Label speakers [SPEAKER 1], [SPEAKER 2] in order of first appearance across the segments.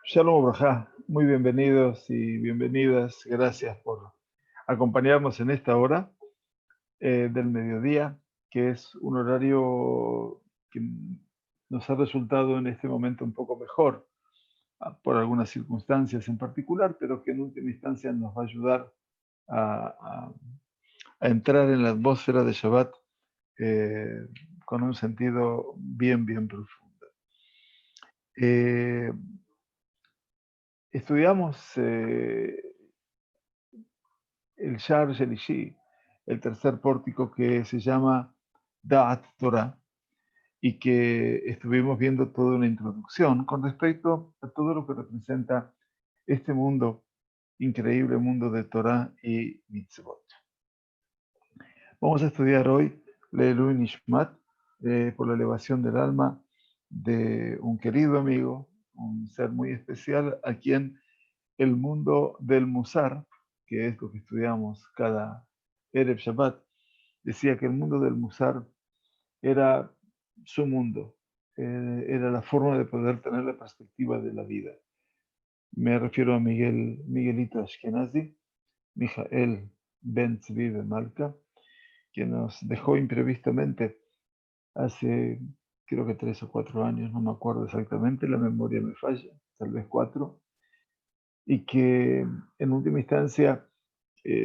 [SPEAKER 1] Shalom Obrajá, muy bienvenidos y bienvenidas. Gracias por acompañarnos en esta hora del mediodía, que es un horario que nos ha resultado en este momento un poco mejor por algunas circunstancias en particular, pero que en última instancia nos va a ayudar a, a- a entrar en la atmósfera de Shabbat eh, con un sentido bien profundo. Eh, Estudiamos el Shar Shelishi, el tercer pórtico que se llama Da'at Torah, y que estuvimos viendo toda una introducción con respecto a todo lo que representa este mundo, increíble mundo de Torah y Mitzvot. Vamos a estudiar hoy Leilui Nishmat, por la elevación del alma de un querido amigo, un ser muy especial, a quien el mundo del Musar, que es lo que estudiamos cada Erev Shabbat, decía que el mundo del Musar era su mundo, era la forma de poder tener la perspectiva de la vida. Me refiero a Miguelito Ashkenazi, Mijael Ben Tzvi de Malca, que nos dejó imprevistamente hace creo que 3 o 4 años, no me acuerdo exactamente, la memoria me falla, tal vez 4, y que en última instancia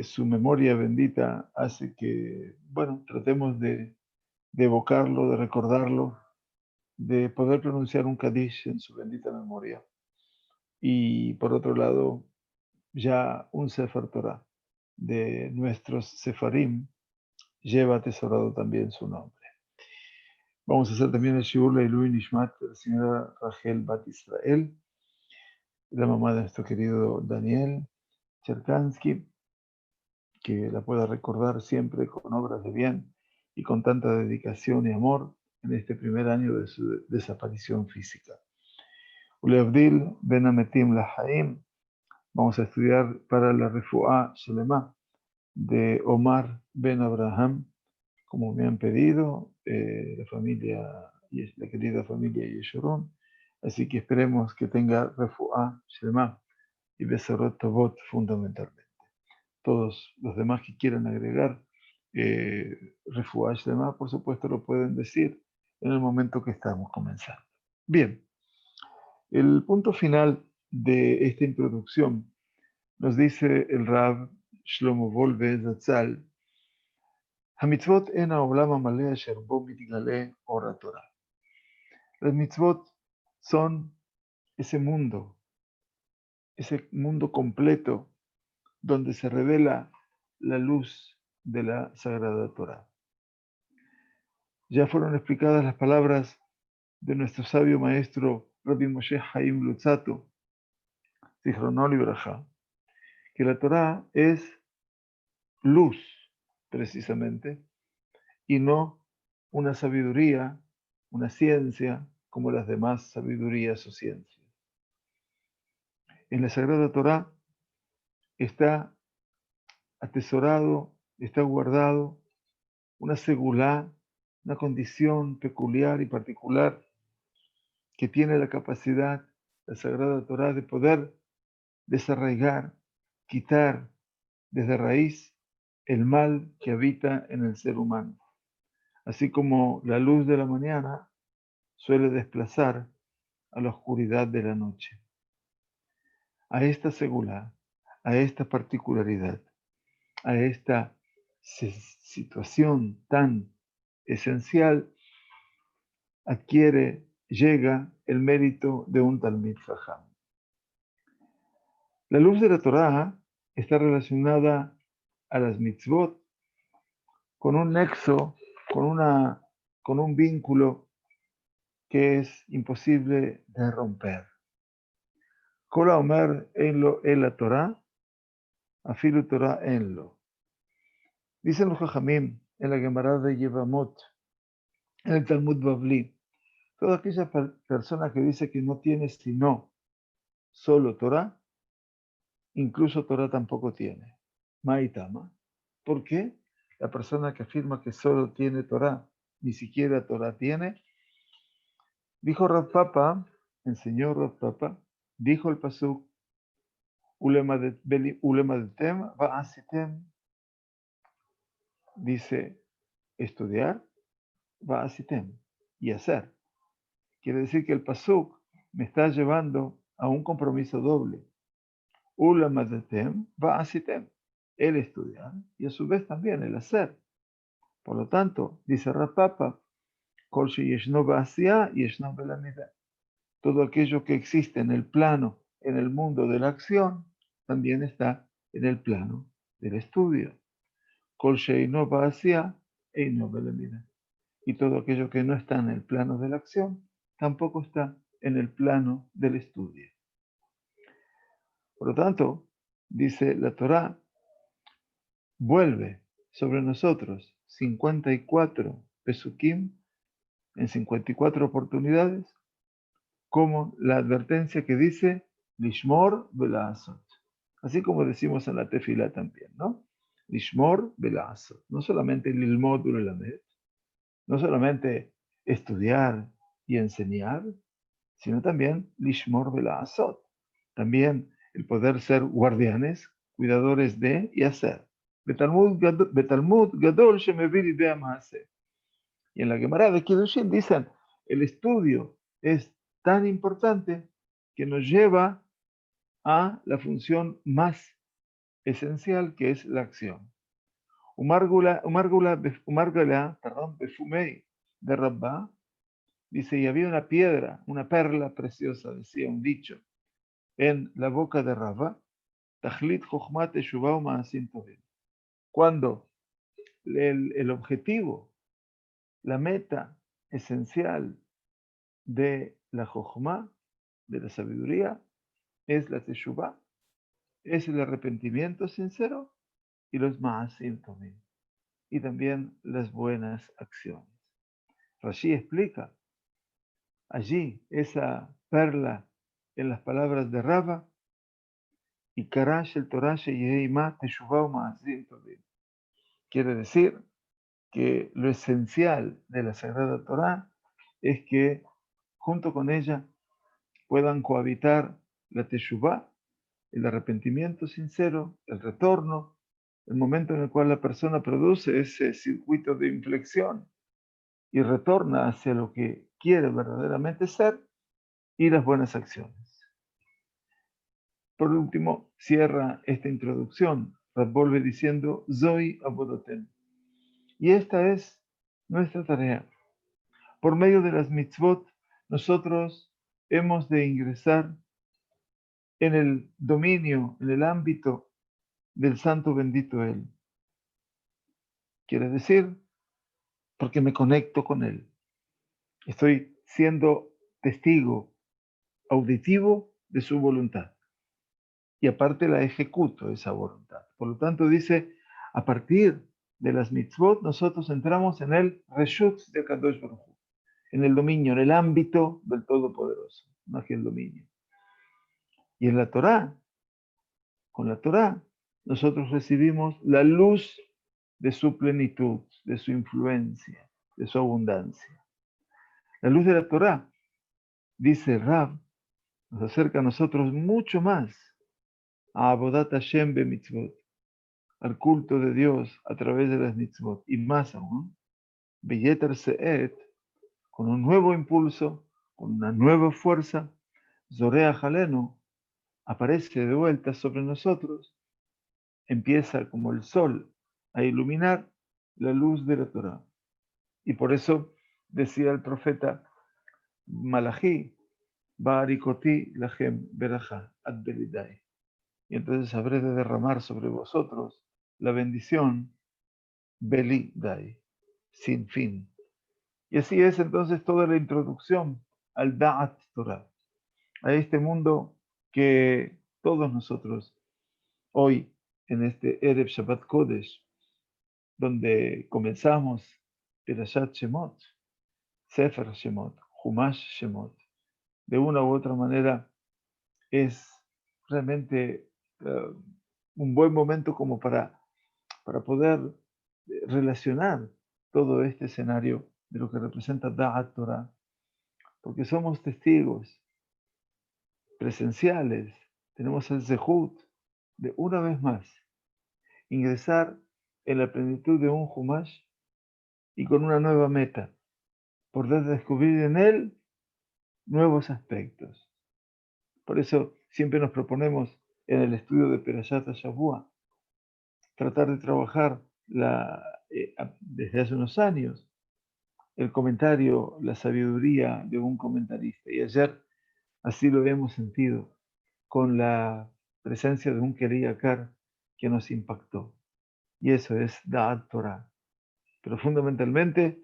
[SPEAKER 1] su memoria bendita hace que, bueno, tratemos de evocarlo, de recordarlo, de poder pronunciar un Kadish en su bendita memoria. Y por otro lado, ya un Sefer Torah de nuestros Sefarim lleva atesorado también su nombre. Vamos a hacer también el Shiur Leilui Nishmat de la señora Rachel Bat Israel, la mamá de nuestro querido Daniel Cherkansky, que la pueda recordar siempre con obras de bien y con tanta dedicación y amor en este primer año de su desaparición física. Uleavdil Ben Ametim Lahaim, vamos a estudiar para la Refuá Shelema de Omar Ben Abraham, como me han pedido, la familia, la querida familia Yeshurun. Así que esperemos que tenga Refuá Shelema y Besorot Tovot fundamentalmente. Todos los demás que quieran agregar Refuá Shelema, por supuesto, lo pueden decir en el momento que estamos comenzando. Bien, el punto final de esta introducción nos dice el Rav Shlomo Wolbe Zatzal, Hamitzvot en haolam hamaleh asher bo mitgale or haTorah. Las mitzvot son ese mundo completo donde se revela la luz de la Sagrada Torah. Ya fueron explicadas las palabras de nuestro sabio maestro Rabbi Moshe Haim Luzzatto, Zichrono Libraja, que la Torah es luz, precisamente, y no una sabiduría, una ciencia como las demás sabidurías o ciencias. En la Sagrada Torah está atesorado, está guardado una segulá, una condición peculiar y particular que tiene la capacidad, la Sagrada Torah, de poder desarraigar, quitar desde raíz el mal que habita en el ser humano. Así como la luz de la mañana suele desplazar a la oscuridad de la noche. A esta segulá, a esta particularidad, a esta situación tan esencial, llega el mérito de un Talmid Jajam. La luz de la Torá está relacionada a las mitzvot con un nexo, con un vínculo que es imposible de romper. Kol haomer en lo el la Torá, afilu Torá en lo. Dicen los Jajamim en la Gemara de Yevamot, en el Talmud Bavli, toda aquella persona que dice que no tiene sino solo Torá, incluso Torah tampoco tiene. Maitama. ¿Por qué? La persona que afirma que solo tiene Torah, ni siquiera Torah tiene, dijo Rav Papa, enseñó Rav Papa, Dijo el pasuk, ulema de tem, va'asitem, dice estudiar, va'asitem, y hacer. Quiere decir que el pasuk me está llevando a un compromiso doble. Ulema de tem, va'asitem, el estudiar y a su vez también el hacer. Por lo tanto, dice Rapapa, kol sheyeshno ba'asiyah yeshno belamida. Todo aquello que existe en el plano, en el mundo de la acción, también está en el plano del estudio. Kol sheino ba'asiyah eino belamida. Y todo aquello que no está en el plano de la acción, tampoco está en el plano del estudio. Por lo tanto, dice la Torá, vuelve sobre nosotros 54 pesukim en 54 oportunidades, como la advertencia que dice Lishmor Bela'asot. Así como decimos en la tefila también, ¿no? Lishmor Bela'asot. No solamente Lilmod Ulelamed, no solamente estudiar y enseñar, sino también Lishmor Bela'asot. También el poder ser guardianes, cuidadores de y hacer. Betalmud Gadol Shemevir Idea Maaseh. Y en la Gemara de Kiddushin dicen, el estudio es tan importante que nos lleva a la función más esencial, que es la acción. Befumei de Rabbah dice, y había una piedra, una perla preciosa, decía un dicho, en la boca de Rabbah, Tachlit Chochmat Teshuvah Ma'asim Tovim. Cuando el objetivo, la meta esencial de la Jochma, de la sabiduría, es la Teshuvah, es el arrepentimiento sincero y los Ma'asim Tovim, y también las buenas acciones. Rashi explica allí esa perla en las palabras de Rava, y Karash el Torah Sheyeima Teshuvah Ma'asim Tovim. Quiere decir que lo esencial de la Sagrada Torah es que junto con ella puedan cohabitar la Teshuvah, el arrepentimiento sincero, el retorno, el momento en el cual la persona produce ese circuito de inflexión y retorna hacia lo que quiere verdaderamente ser, y las buenas acciones. Por último, cierra esta introducción, vuelve diciendo, Zoe Abodotem. Y esta es nuestra tarea. Por medio de las mitzvot, nosotros hemos de ingresar en el dominio, en el ámbito del santo bendito Él. Quiere decir, porque me conecto con Él. Estoy siendo testigo auditivo de su voluntad. Y aparte la ejecuto, esa voluntad. Por lo tanto, dice, a partir de las mitzvot, nosotros entramos en el reshut de Kadosh Baruj Hu, en el dominio, en el ámbito del Todopoderoso, más que el dominio. Y en la Torá, con la Torá, nosotros recibimos la luz de su plenitud, de su influencia, de su abundancia. La luz de la Torá, dice Rav, nos acerca a nosotros mucho más a Abodat Hashem be mitzvot, al culto de Dios a través de las mitzvot, y más aún, Beyeter Se'et, con un nuevo impulso, con una nueva fuerza, Zorea Jalenu, aparece de vuelta sobre nosotros, empieza como el sol a iluminar la luz de la Torá. Y por eso decía el profeta Malachi, Barikoti lachem berajá ad belidai. Y entonces habré de derramar sobre vosotros la bendición belidai, sin fin. Y así es entonces toda la introducción al Da'at Torah, a este mundo que todos nosotros hoy, en este Erev Shabbat Kodesh, donde comenzamos Perashat Shemot, Sefer Shemot, Humash Shemot, de una u otra manera es realmente un buen momento como para poder relacionar todo este escenario de lo que representa Da'at Torah, porque somos testigos presenciales, tenemos el zehut de una vez más ingresar en la plenitud de un Humash y con una nueva meta, poder descubrir en él nuevos aspectos. Por eso siempre nos proponemos en el estudio de Perashat Shavua tratar de trabajar desde hace unos años el comentario, la sabiduría de un comentarista. Y ayer así lo hemos sentido con la presencia de un Keriyakar que nos impactó. Y eso es Da'at Torah. Pero fundamentalmente,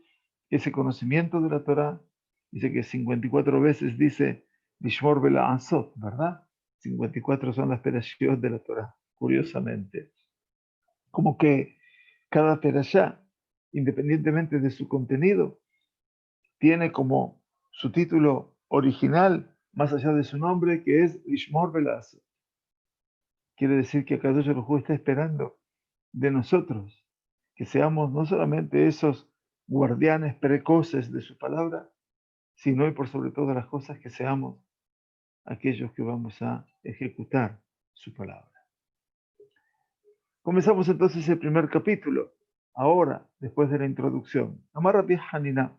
[SPEAKER 1] ese conocimiento de la Torah, dice que 54 veces dice Lishmor Bela Ansot, ¿verdad? 54 son las perashot de la Torah, curiosamente. Como que cada perashá, independientemente de su contenido, tiene como su título original, más allá de su nombre, que es Lishmor Bela Ansot. Quiere decir que Akadosh Baruj Hu está esperando de nosotros que seamos no solamente esos guardianes precoces de su palabra, sino y por sobre todas las cosas que seamos aquellos que vamos a ejecutar su palabra. Comenzamos entonces el primer capítulo, ahora, después de la introducción. Amar Rabbi Hanina,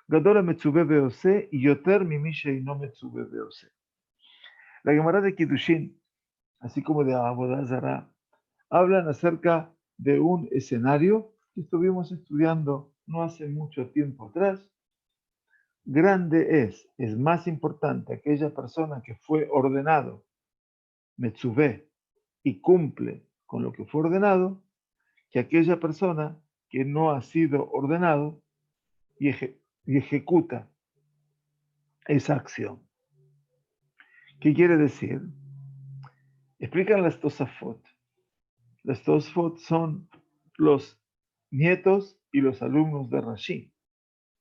[SPEAKER 1] Gadol Metzube Beose y Yoter Mimi Sheino Metzube Beose. La Gemara de Kiddushin, así como de Avodah Zarah, hablan acerca de un escenario que estuvimos estudiando no hace mucho tiempo atrás. Grande es más importante aquella persona que fue ordenado, Metzubé, y cumple con lo que fue ordenado, que aquella persona que no ha sido ordenado y ejecuta esa acción. ¿Qué quiere decir? Explican las Tosafot. Las Tosafot son los nietos y los alumnos de Rashi.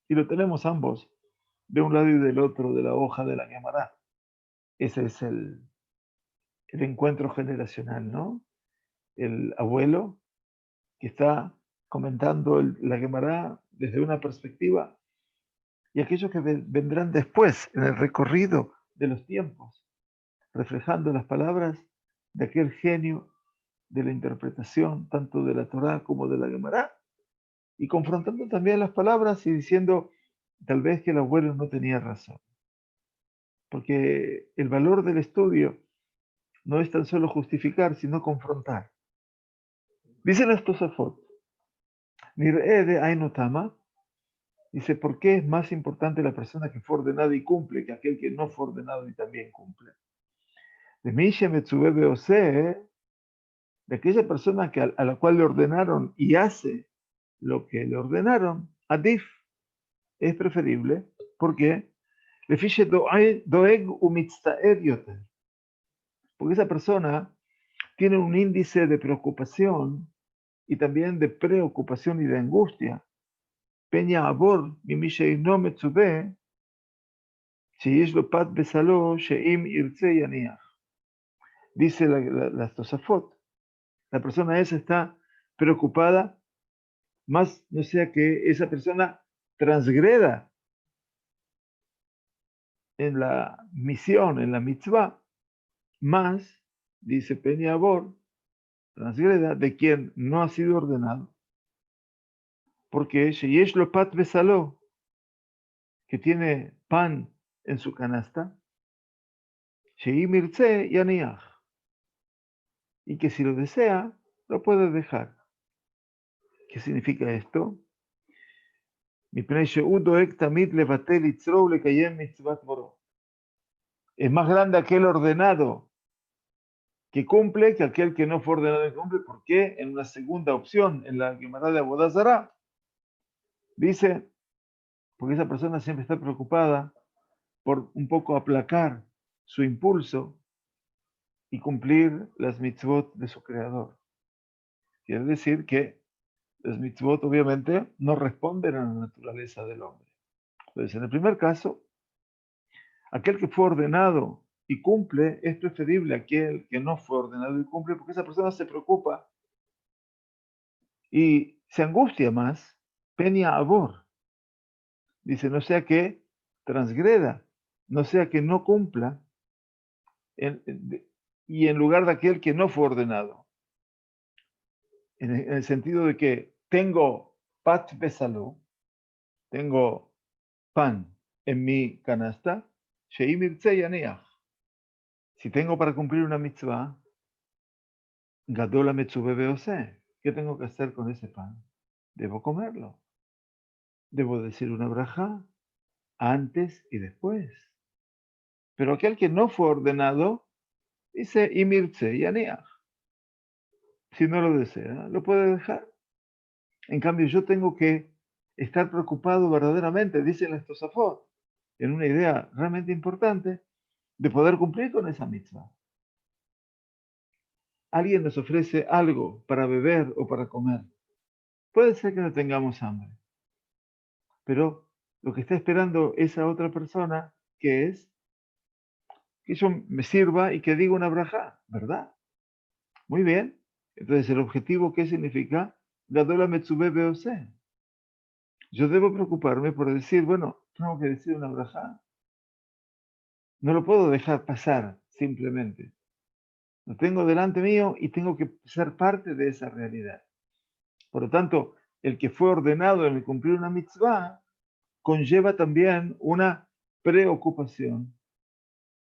[SPEAKER 1] Y lo tenemos ambos de un lado y del otro de la hoja de la Gemara. Ese es el encuentro generacional, ¿no? El abuelo que está comentando la Gemara desde una perspectiva y aquellos que vendrán después en el recorrido de los tiempos, reflejando las palabras de aquel genio de la interpretación tanto de la Torá como de la Gemara y confrontando también las palabras y diciendo tal vez que el abuelo no tenía razón. Porque el valor del estudio no es tan solo justificar, sino confrontar. Dicen estos Tosafot, Nir'e de Ainutama, dice, ¿por qué es más importante la persona que fue ordenada y cumple que aquel que no fue ordenado y también cumple? De Misha Metzube Beose, de aquella persona a la cual le ordenaron y hace lo que le ordenaron, Adif, es preferible. ¿Por qué? Le fiche doeg umitztaed yoter. Porque esa persona tiene un índice de preocupación y también de preocupación y de angustia. Peña abor, mi no metzube, שיש לו פת בסלו, שאם ירצה יניח. Dice las Tosafot, la persona esa está preocupada, más no sea que esa persona transgreda en la misión, en la mitzvah, más, dice Peñabor, transgreda de quien no ha sido ordenado. Porque שיש לו פת בסלו, que tiene pan en su canasta, שאם ירצה יניח. Y que si lo desea, lo puede dejar. ¿Qué significa esto? Es más grande aquel ordenado que cumple que aquel que no fue ordenado y cumple. ¿Por qué? En una segunda opción, en la Gemara de Avodah Zarah, dice, porque esa persona siempre está preocupada por un poco aplacar su impulso y cumplir las mitzvot de su creador. Quiere decir que las mitzvot obviamente no responden a la naturaleza del hombre. Entonces, en el primer caso, aquel que fue ordenado y cumple es preferible a aquel que no fue ordenado y cumple, porque esa persona se preocupa y se angustia más, peña abor. Dice, no sea que transgreda, no sea que no cumpla y en lugar de aquel que no fue ordenado. En el sentido de que tengo pat besalú, tengo pan en mi canasta, sheim irtze yaneach. Si tengo para cumplir una mitzvah, gadola metzube beose. ¿Qué tengo que hacer con ese pan? Debo comerlo. Debo decir una braja antes y después. Pero aquel que no fue ordenado, dice imirtze yaneach. Si no lo desea, lo puede dejar. En cambio, yo tengo que estar preocupado verdaderamente, dicen los Tosafot, en una idea realmente importante, de poder cumplir con esa mitzvah. Alguien nos ofrece algo para beber o para comer. Puede ser que no tengamos hambre, pero lo que está esperando esa otra persona, que es que yo me sirva y que diga una braja, ¿verdad? Muy bien. Entonces, el objetivo, ¿qué significa? Gadola Metzube Beose. Yo debo preocuparme por decir, bueno, tengo que decir una braja. No lo puedo dejar pasar simplemente. Lo tengo delante mío y tengo que ser parte de esa realidad. Por lo tanto, el que fue ordenado en el cumplir una mitzvah conlleva también una preocupación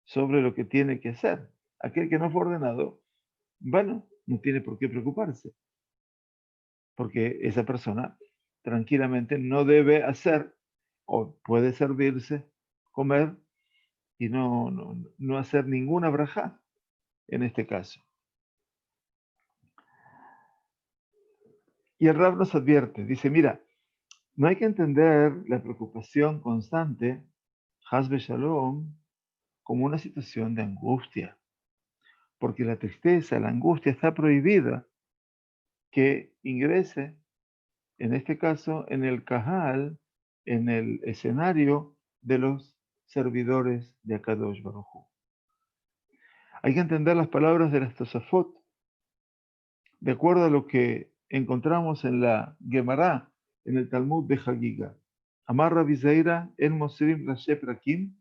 [SPEAKER 1] sobre lo que tiene que hacer. Aquel que no fue ordenado, bueno, no tiene por qué preocuparse, porque esa persona tranquilamente no debe hacer o puede servirse, comer y no hacer ninguna braja en este caso. Y el Rab nos advierte, dice, mira, no hay que entender la preocupación constante, Hasbe Shalom, como una situación de angustia, porque la tristeza, la angustia está prohibida que ingrese, en este caso, en el Kahal, en el escenario de los servidores de Akadosh Baruj Hu. Hay que entender las palabras de las Tosafot, de acuerdo a lo que encontramos en la Gemara, en el Talmud de Hagiga. Amar Rabbi Zaira en Mosrim Rashi Prakim,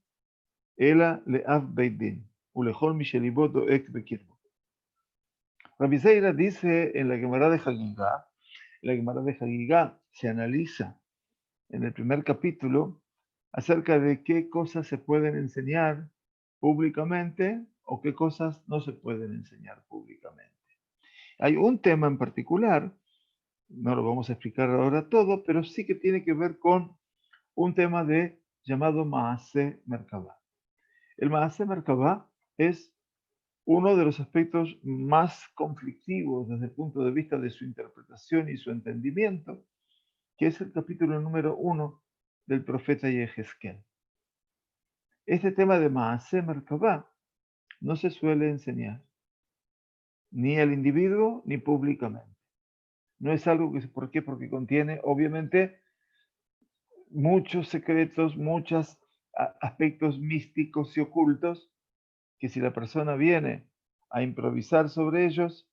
[SPEAKER 1] Ela le'av Beit Din, ulechol mishelibot doek bekirbo. Rabbi Zaira dice en la Gemara de Hagiga, la Gemara de Hagiga se analiza en el primer capítulo acerca de qué cosas se pueden enseñar públicamente o qué cosas no se pueden enseñar públicamente. Hay un tema en particular, no lo vamos a explicar ahora todo, pero sí que tiene que ver con un tema llamado Maase Merkabah. El Maase Merkabah es uno de los aspectos más conflictivos desde el punto de vista de su interpretación y su entendimiento, que es el capítulo número 1 del profeta Yehezkel. Este tema de Maase Merkabah no se suele enseñar, ni al individuo ni públicamente. No es algo que, ¿por qué? Porque contiene, obviamente, muchos secretos, muchos aspectos místicos y ocultos, que si la persona viene a improvisar sobre ellos,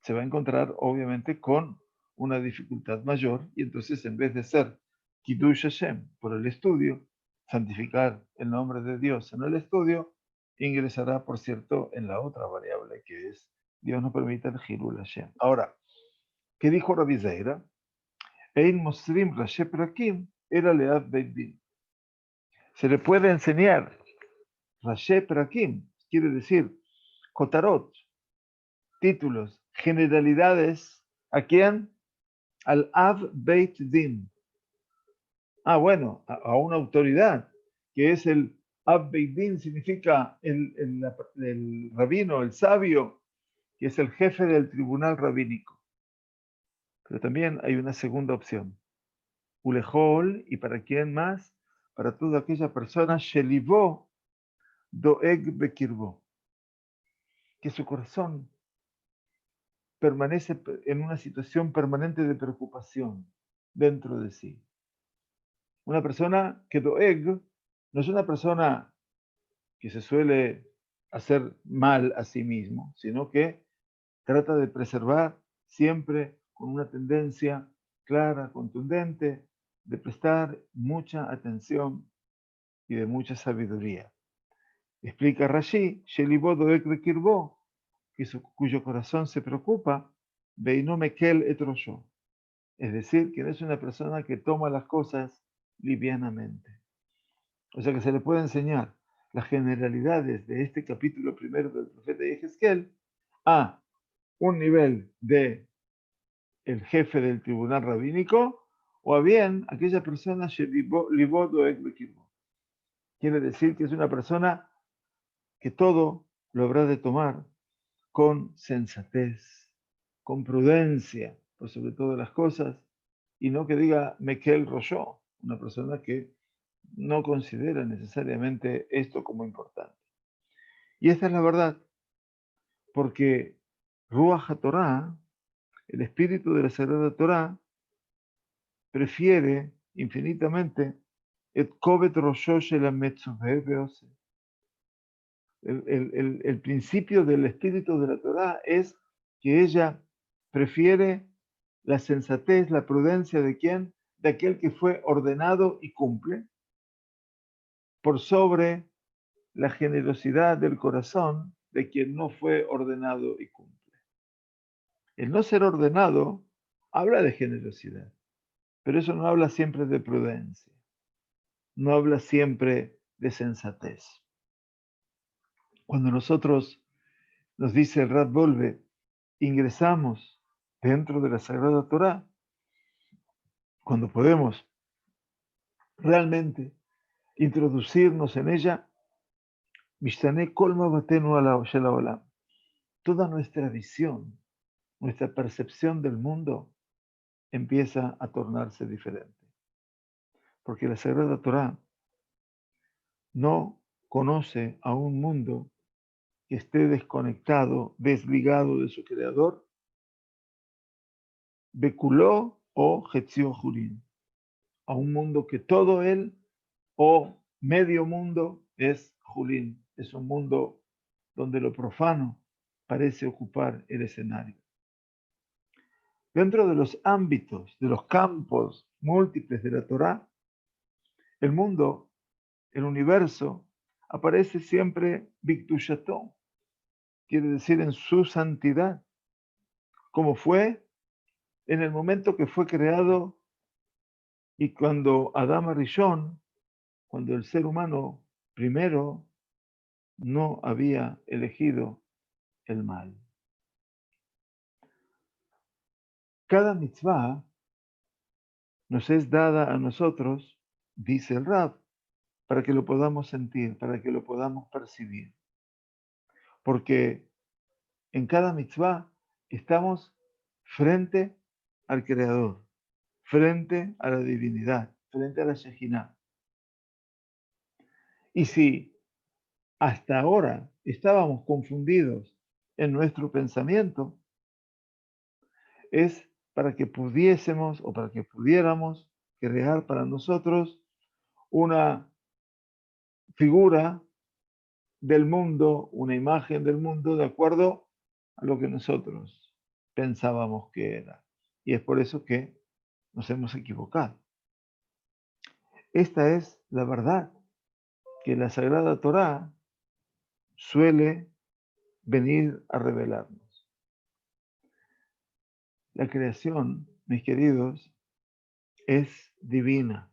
[SPEAKER 1] se va a encontrar, obviamente, con una dificultad mayor, y entonces en vez de ser Kiddush Hashem por el estudio, santificar el nombre de Dios en el estudio, ingresará, por cierto, en la otra variable que es Dios nos permite el Hilul Hashem. Ahora, ¿qué dijo Rabbi Zeira? Ein Mosrim Rashi Prakim era Lead Beit Din. Se le puede enseñar Rashi Prakim, quiere decir Kotarot, títulos, generalidades, ¿a quién? Al Av Beit Din. Bueno, a una autoridad, que es el Av Beit Din, significa el rabino, el sabio, que es el jefe del tribunal rabínico. Pero también hay una segunda opción. Ulehol, ¿y para quién más? Para toda aquella persona, Shelivó Doeg Bekirbo, que su corazón permanece en una situación permanente de preocupación dentro de sí. Una persona que Doeg no es una persona que se suele hacer mal a sí mismo, sino que trata de preservar siempre con una tendencia clara, contundente, de prestar mucha atención y de mucha sabiduría. Explica Rashi, Shelibó doek bekirbo, cuyo corazón se preocupa, Beino mekel et rosho. Es decir, que no es una persona que toma las cosas livianamente. O sea que se le puede enseñar las generalidades de este capítulo primero del profeta Yehezkel a un nivel de el jefe del tribunal rabínico, o a bien aquella persona quiere decir que es una persona que todo lo habrá de tomar con sensatez, con prudencia, por sobre todas las cosas, y no que diga Mekel Roshó, una persona que no considera necesariamente esto como importante. Y esta es la verdad, porque Ruach HaTorah, el espíritu de la Sagrada Torah, prefiere infinitamente el principio del espíritu de la Torah es que ella prefiere la sensatez, la prudencia de quién, de aquel que fue ordenado y cumple, por sobre la generosidad del corazón de quien no fue ordenado y cumple. El no ser ordenado habla de generosidad, pero eso no habla siempre de prudencia, no habla siempre de sensatez. Cuando nosotros, nos dice el Rab Volve, ingresamos dentro de la Sagrada Torah, cuando podemos realmente introducirnos en ella, Mishtane Kol Mavatenu Shel Haolam. Toda nuestra visión, nuestra percepción del mundo empieza a tornarse diferente. Porque la Sagrada Torah no conoce a un mundo que esté desconectado, desligado de su creador, Bekuló o Hetzio Jurín, a un mundo que todo él o medio mundo es Julín, es un mundo donde lo profano parece ocupar el escenario. Dentro de los ámbitos, de los campos múltiples de la Torá, el mundo, el universo, aparece siempre Bikdushato, quiere decir en su santidad, como fue en el momento que fue creado y cuando Adán Rishon, cuando el ser humano primero no había elegido el mal. Cada mitzvah nos es dada a nosotros, dice el Rab, para que lo podamos sentir, para que lo podamos percibir. Porque en cada mitzvah estamos frente al Creador, frente a la divinidad, frente a la Shejinah. Y si hasta ahora estábamos confundidos en nuestro pensamiento, es para que pudiésemos o para que pudiéramos crear para nosotros una figura del mundo, una imagen del mundo de acuerdo a lo que nosotros pensábamos que era. Y es por eso que nos hemos equivocado. Esta es la verdad que la Sagrada Torá suele venir a revelarnos. La creación, mis queridos, es divina.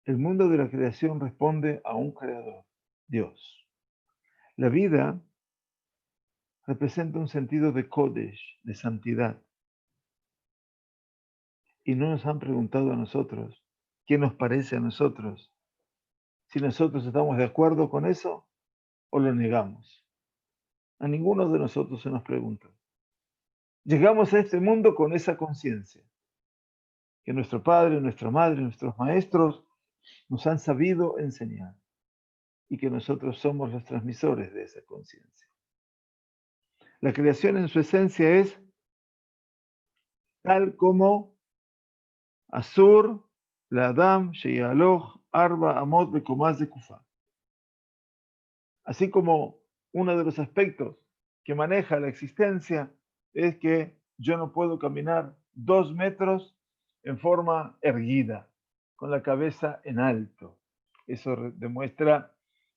[SPEAKER 1] El mundo de la creación responde a un creador, Dios. La vida representa un sentido de Kodesh, de santidad. Y no nos han preguntado a nosotros qué nos parece a nosotros, si nosotros estamos de acuerdo con eso o lo negamos. A ninguno de nosotros se nos pregunta. Llegamos a este mundo con esa conciencia, que nuestro padre, nuestra madre, nuestros maestros nos han sabido enseñar y que nosotros somos los transmisores de esa conciencia. La creación en su esencia es tal como Asur, la Adam, Sheyaloch, Arba, Amot, Bekomaz de Kufa. Así como uno de los aspectos que maneja la existencia es que yo no puedo caminar 2 metros en forma erguida, con la cabeza en alto. Eso demuestra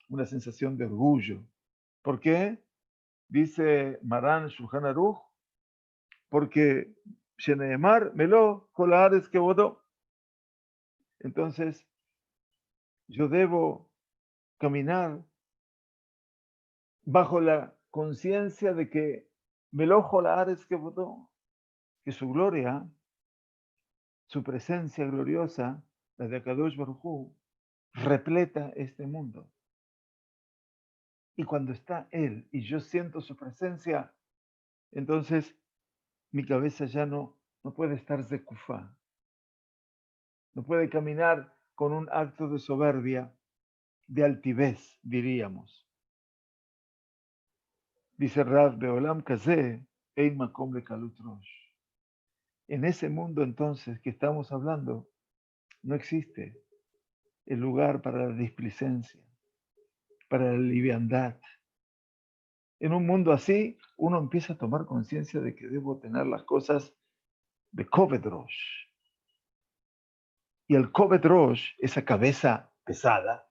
[SPEAKER 1] una sensación de orgullo. ¿Por qué? Dice Maran Shulchan Aruch, porque Sheneemar Melo Kolares que votó. Entonces, yo debo caminar bajo la conciencia de que Melo Kolares que votó, que su gloria, su presencia gloriosa, la de Akadosh Baruj Hu, repleta este mundo. Y cuando está Él y yo siento su presencia, entonces mi cabeza ya no puede estar zekufá, no puede caminar con un acto de soberbia, de altivez, diríamos. Dice Rav Beolam Kazeh, Ein Makom Lekalut Rosh. En ese mundo entonces que estamos hablando, no existe el lugar para la displicencia, para la liviandad. En un mundo así, uno empieza a tomar conciencia de que debo tener las cosas de Koved Rosh. Y el Koved Rosh, esa cabeza pesada,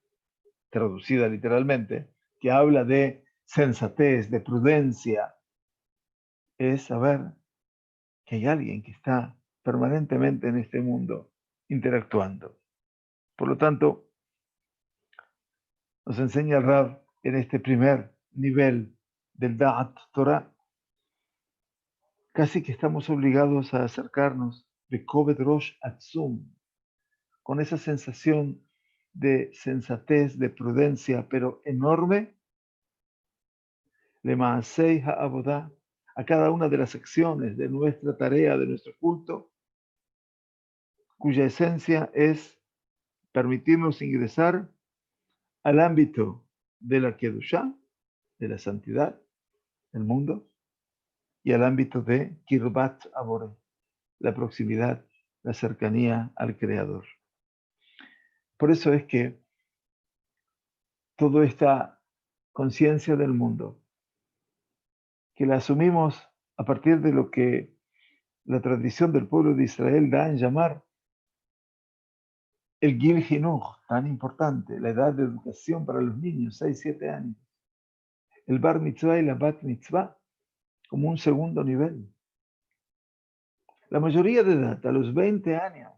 [SPEAKER 1] traducida literalmente, que habla de sensatez, de prudencia, es saber que hay alguien que está permanentemente en este mundo interactuando. Por lo tanto, nos enseña el Rav en este primer nivel del Da'at Torah, casi que estamos obligados a acercarnos de Koved Rosh Atzum, con esa sensación de sensatez, de prudencia, pero enorme, le Maasei Ha'avodah, a cada una de las acciones de nuestra tarea, de nuestro culto, cuya esencia es permitirnos ingresar al ámbito de la Kedushá, de la santidad del mundo, y al ámbito de Kirbat Abore, la proximidad, la cercanía al Creador. Por eso es que toda esta conciencia del mundo, que la asumimos a partir de lo que la tradición del pueblo de Israel da en llamar el Gil Hinuch, tan importante, la edad de educación para los niños, 6, 7 años. El Bar Mitzvah y la Bat Mitzvah, como un segundo nivel. La mayoría de edad, a los 20 años.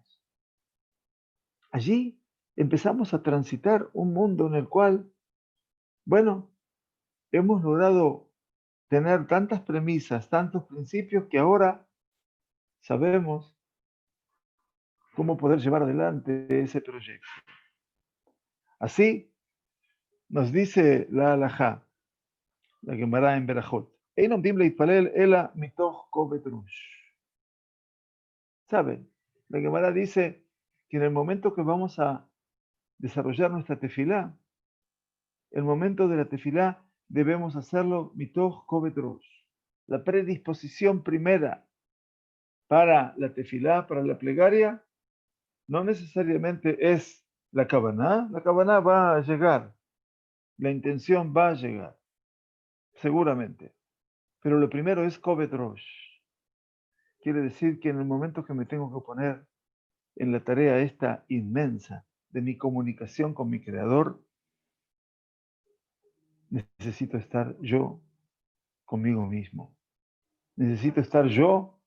[SPEAKER 1] Allí empezamos a transitar un mundo en el cual, bueno, hemos logrado tener tantas premisas, tantos principios que ahora sabemos cómo poder llevar adelante ese proyecto. Así nos dice la Halajá, la Gemara en Berajot. Ein omdim leitpalel ela mitoch kovet rosh. ¿Saben? La Gemara dice que en el momento que vamos a desarrollar nuestra tefilá, el momento de la tefilá debemos hacerlo mitoch kovet rosh. La predisposición primera para la tefilá, para la plegaria, no necesariamente es la kavaná va a llegar, la intención va a llegar, seguramente. Pero lo primero es Kovet Rosh. Quiere decir que en el momento que me tengo que poner en la tarea esta inmensa de mi comunicación con mi Creador, necesito estar yo conmigo mismo. Necesito estar yo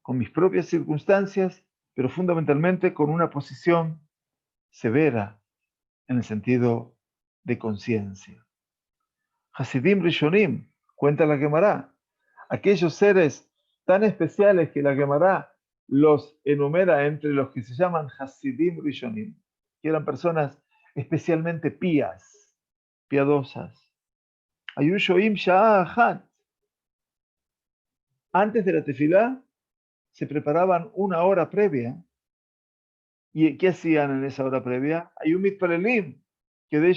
[SPEAKER 1] con mis propias circunstancias, pero fundamentalmente con una posición severa en el sentido de conciencia. Hasidim Rishonim, cuenta la Gemara, aquellos seres tan especiales que la Gemara los enumera entre los que se llaman Hasidim Rishonim, que eran personas especialmente pías, piadosas. Ayushoim Sha'ahat. Antes de la tefilá se preparaban una hora previa. ¿Y qué hacían en esa hora previa? Ayumit Palelim, que de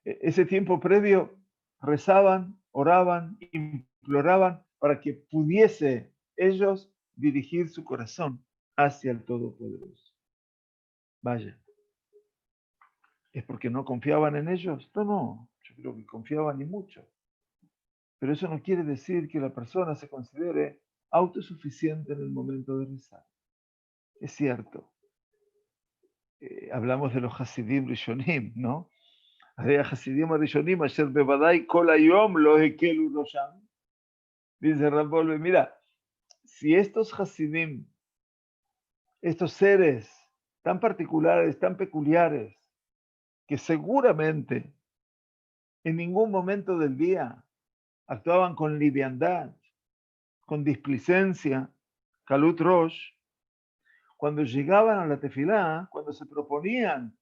[SPEAKER 1] ese tiempo previo rezaban, oraban, imploraban para que pudiese ellos dirigir su corazón hacia el Todopoderoso. Vaya, ¿es porque no confiaban en ellos? No, yo creo que confiaban y mucho. Pero eso no quiere decir que la persona se considere autosuficiente en el momento de rezar. Es cierto, hablamos de los Hasidim Rishonim, ¿no? Hay Hasidim Rishonim, Asher Bevadai Kol Hayom Lo Hekelu Rosham. Dice Rambolve, mira, si estos Hasidim, estos seres tan particulares, tan peculiares, que seguramente en ningún momento del día actuaban con liviandad, con displicencia, Kalut Rosh, cuando llegaban a la tefilá, cuando se proponían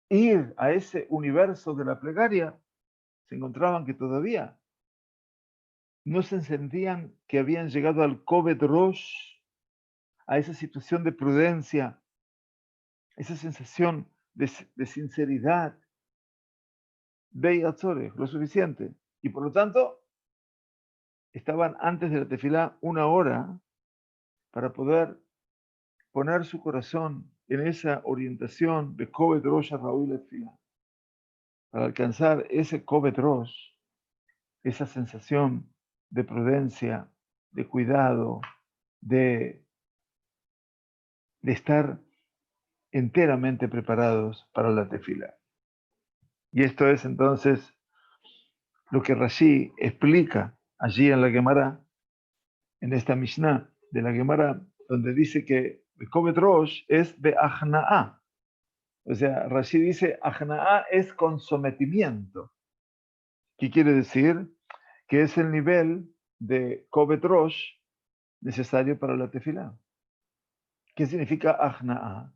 [SPEAKER 1] ir a ese universo de la plegaria, se encontraban que todavía no se sentían que habían llegado al Koved Rosh, a esa situación de prudencia, esa sensación de sinceridad, Bey Atzorech, lo suficiente. Y por lo tanto, estaban antes de la tefilá una hora para poder poner su corazón en esa orientación de Koved Rosh a Raúl Tefilá, para alcanzar ese Koved Rosh, esa sensación de prudencia, de cuidado, de estar enteramente preparados para la tefila. Y esto es entonces lo que Rashi explica allí en la Gemara, en esta Mishnah de la Gemara, donde dice que Koved Rosh es de Ajna'a. O sea, Rashi dice Ajna'a es con sometimiento. ¿Qué quiere decir? Que es el nivel de Koved Rosh necesario para la tefilá. ¿Qué significa Ajna'a?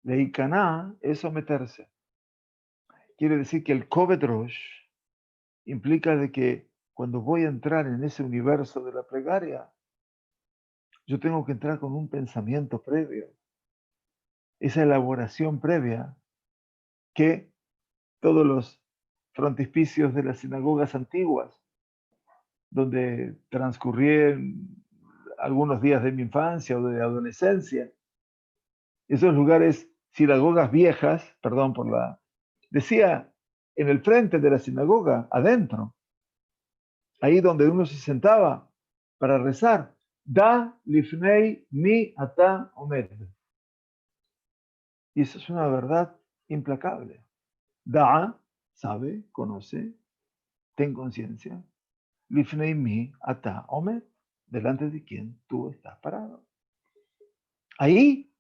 [SPEAKER 1] Leikaná es someterse. Quiere decir que el Koved Rosh implica de que cuando voy a entrar en ese universo de la plegaria, yo tengo que entrar con un pensamiento previo, esa elaboración previa que todos los frontispicios de las sinagogas antiguas, donde transcurrí algunos días de mi infancia o de adolescencia, esos lugares, sinagogas viejas, perdón por la... Decía, en el frente de la sinagoga, adentro, ahí donde uno se sentaba para rezar, Da lifnei mi ata omed. Y eso es una verdad implacable. Da, sabe, conoce, ten conciencia. Lifnei mi ata omed. Delante de quien tú estás parado. Ahí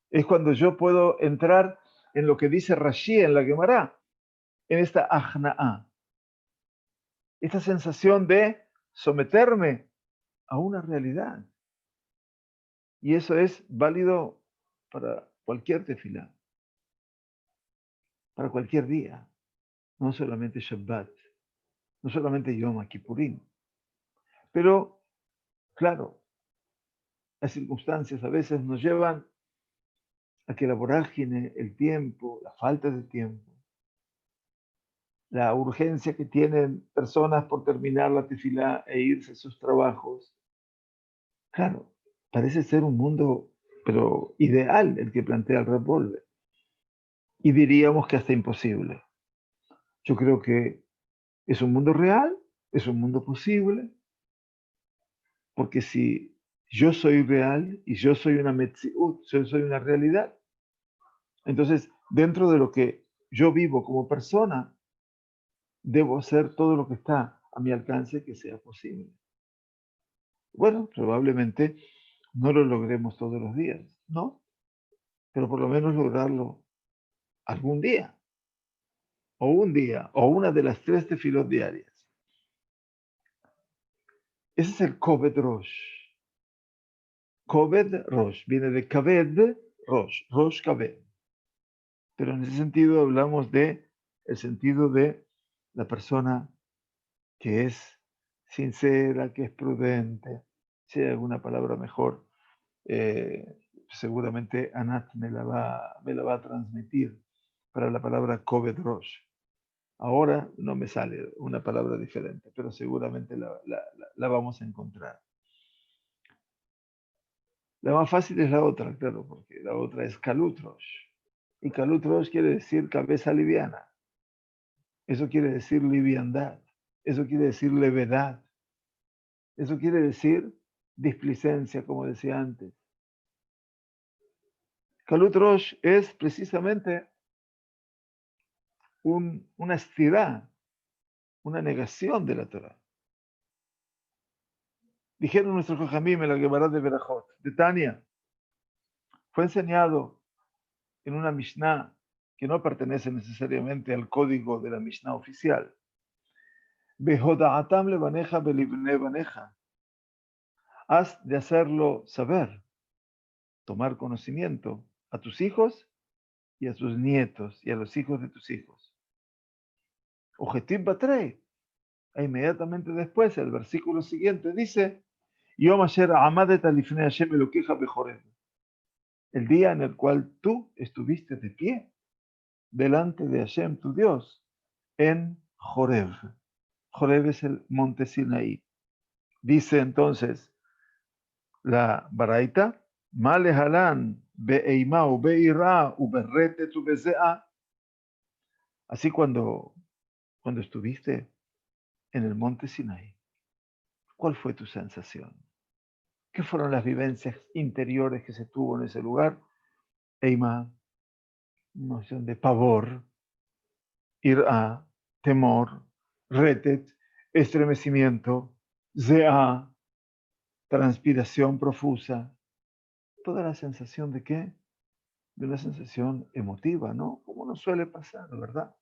[SPEAKER 1] es cuando yo puedo entrar en lo que dice Rashi en la Gemara, en esta ajna'a, esta sensación de someterme a una realidad. Y eso es válido para cualquier tefilá, para cualquier día, no solamente Shabbat, no solamente Yom Kippurim. Pero, claro, las circunstancias a veces nos llevan a que la vorágine, el tiempo, la falta de tiempo, la urgencia que tienen personas por terminar la tefilá e irse a sus trabajos. Claro, parece ser un mundo, pero ideal el que plantea el Revólver. Y diríamos que hasta imposible. Yo creo que es un mundo real, es un mundo posible, porque si yo soy real y yo soy una metziut, yo soy una realidad, entonces dentro de lo que yo vivo como persona, debo hacer todo lo que está a mi alcance que sea posible. Bueno, probablemente no lo logremos todos los días, ¿no? Pero por lo menos lograrlo algún día, o una de las 3 tefilot diarias. Ese es el Koved Rosh. Koved Rosh, viene de Kaved Rosh, Rosh Kaved. Pero en ese sentido hablamos de el sentido de la persona que es sincera, que es prudente. Si hay alguna palabra mejor, seguramente Anat me la va a transmitir para la palabra Koved Rosh. Ahora no me sale una palabra diferente, pero seguramente la vamos a encontrar. La más fácil es la otra, claro, porque la otra es Kalut Rosh. Y Kalut Rosh quiere decir cabeza liviana. Eso quiere decir liviandad. Eso quiere decir levedad. Eso quiere decir displicencia, como decía antes. Kalut Rosh es precisamente una estirá, una negación de la Torah. Dijeron nuestros Jajamim en la Gemara de Berajot, de Tania, fue enseñado en una Mishnah que no pertenece necesariamente al código de la Mishnah oficial. Behoda'atam levaneja belibne vaneja. Has de hacerlo saber, tomar conocimiento a tus hijos y a tus nietos y a los hijos de tus hijos. Ojetiv Batrei. E inmediatamente después, el versículo siguiente dice, Yom asher amadet alifnei Hashem elokeja bechoreb. El día en el cual tú estuviste de pie delante de Hashem, tu Dios, en Joreb. Joreb es el monte Sinaí. Dice entonces la Baraita, Male halan be'eima u be'ira u berretet u beze'a. Así cuando estuviste en el monte Sinaí, ¿cuál fue tu sensación? ¿Qué fueron las vivencias interiores que se tuvo en ese lugar? Eima, noción de pavor, irá, temor, retet, estremecimiento, zea, transpiración profusa. Toda la sensación de qué? De una sensación emotiva, ¿no? Como no suele pasar, ¿verdad?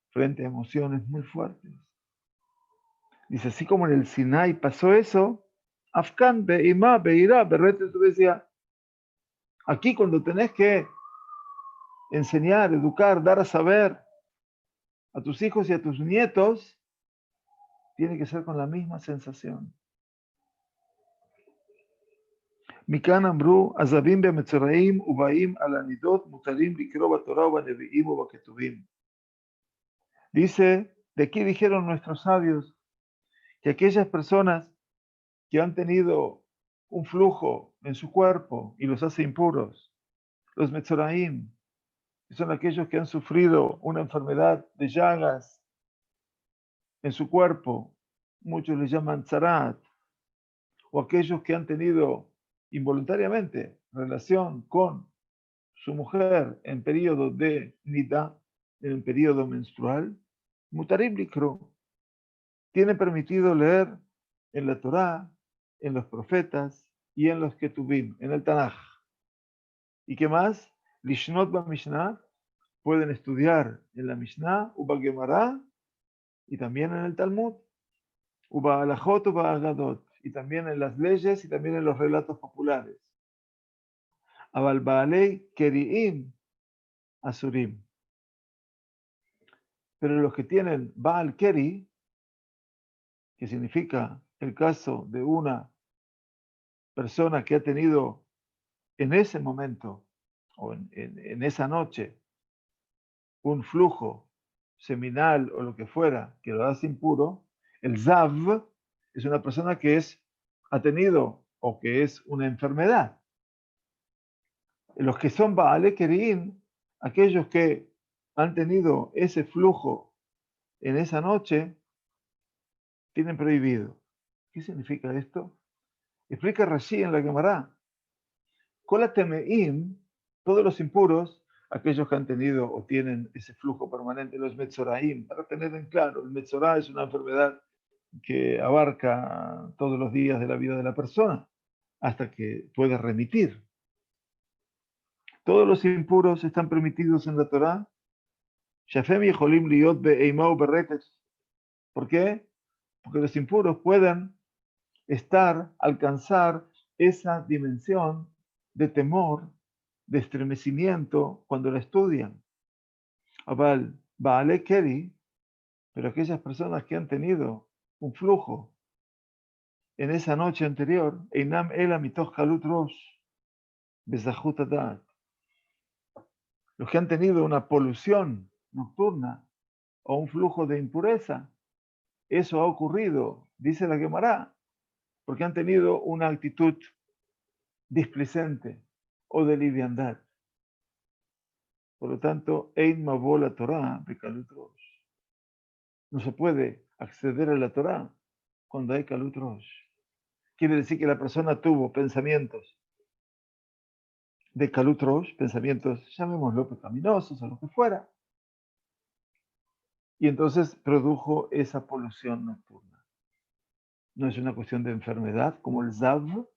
[SPEAKER 1] Frente a emociones muy fuertes. Dice, así como en el Sinai pasó eso, Afkan, Be'imá, Beirá, Berrete, tú decías, aquí cuando tenés que enseñar, educar, dar a saber a tus hijos y a tus nietos, tiene que ser con la misma sensación. מכאן אמרו, עזבים במצורעים ובאים על הנידות, מותרים לקרוא בתורה ובנביאים ובכתובים. Dice, de aquí dijeron nuestros sabios, que aquellas personas que han tenido un flujo en su cuerpo y los hace impuros, los metzoraim, que son aquellos que han sufrido una enfermedad de llagas en su cuerpo, muchos les llaman tzarat, o aquellos que han tenido involuntariamente relación con su mujer en periodo de nida, en el periodo menstrual, mutarim likro, tiene permitido leer en la Torá, en los profetas y en los ketubim, en el Tanaj. ¿Y qué más? Lishnot ba Mishnah, pueden estudiar en la Mishnah, uba Gemara, y también en el Talmud, uba Alajot, uba Agadot, y también en las leyes y también en los relatos populares. Abal Baalei Keriim Asurim. Pero los que tienen Baal Keri, que significa el caso de una persona que ha tenido en ese momento o en esa noche un flujo seminal o lo que fuera que lo hace impuro, el Zav es una persona que ha tenido o que es una enfermedad. Los que son Baale Kerim, aquellos que han tenido ese flujo en esa noche, tienen prohibido. ¿Qué significa esto? Explica Rashi en la Gemara. Kolatemeim, todos los impuros, aquellos que han tenido o tienen ese flujo permanente, los Metzoraim, para tener en claro, el Metzorá es una enfermedad que abarca todos los días de la vida de la persona, hasta que puede remitir. Todos los impuros están permitidos en la Torá. Shafem Yeholim Liot Be'eimau Berretes. ¿Por qué? Porque los impuros pueden alcanzar esa dimensión de temor, de estremecimiento cuando la estudian. Abal, Baale Keri, pero aquellas personas que han tenido un flujo en esa noche anterior, Einam Ela Mitoch Kalut Rosh, Bezahut Adat, los que han tenido una polución nocturna o un flujo de impureza, eso ha ocurrido, dice la Gemara, porque han tenido una actitud displicente o de liviandad. Por lo tanto, Ein Mavol la Torah Bekalut Rosh. No se puede acceder a la Torah cuando hay Kalut Rosh. Quiere decir que la persona tuvo pensamientos de Kalut Rosh, pensamientos, llamémoslo pecaminosos o lo que fuera, y entonces produjo esa polución nocturna. No es una cuestión de enfermedad como el Zav,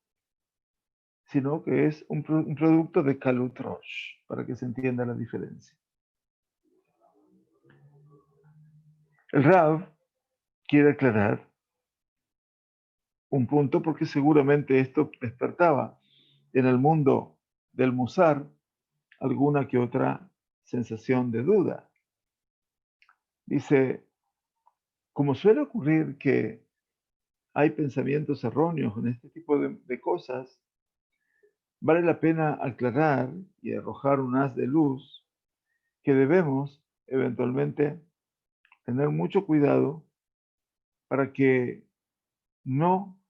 [SPEAKER 1] sino que es un producto de Kalut Rosh, para que se entienda la diferencia. El Rav quiere aclarar un punto porque seguramente esto despertaba en el mundo del Musar alguna que otra sensación de duda. Dice, como suele ocurrir que hay pensamientos erróneos en este tipo de cosas, vale la pena aclarar y arrojar un haz de luz que debemos eventualmente tener mucho cuidado para que no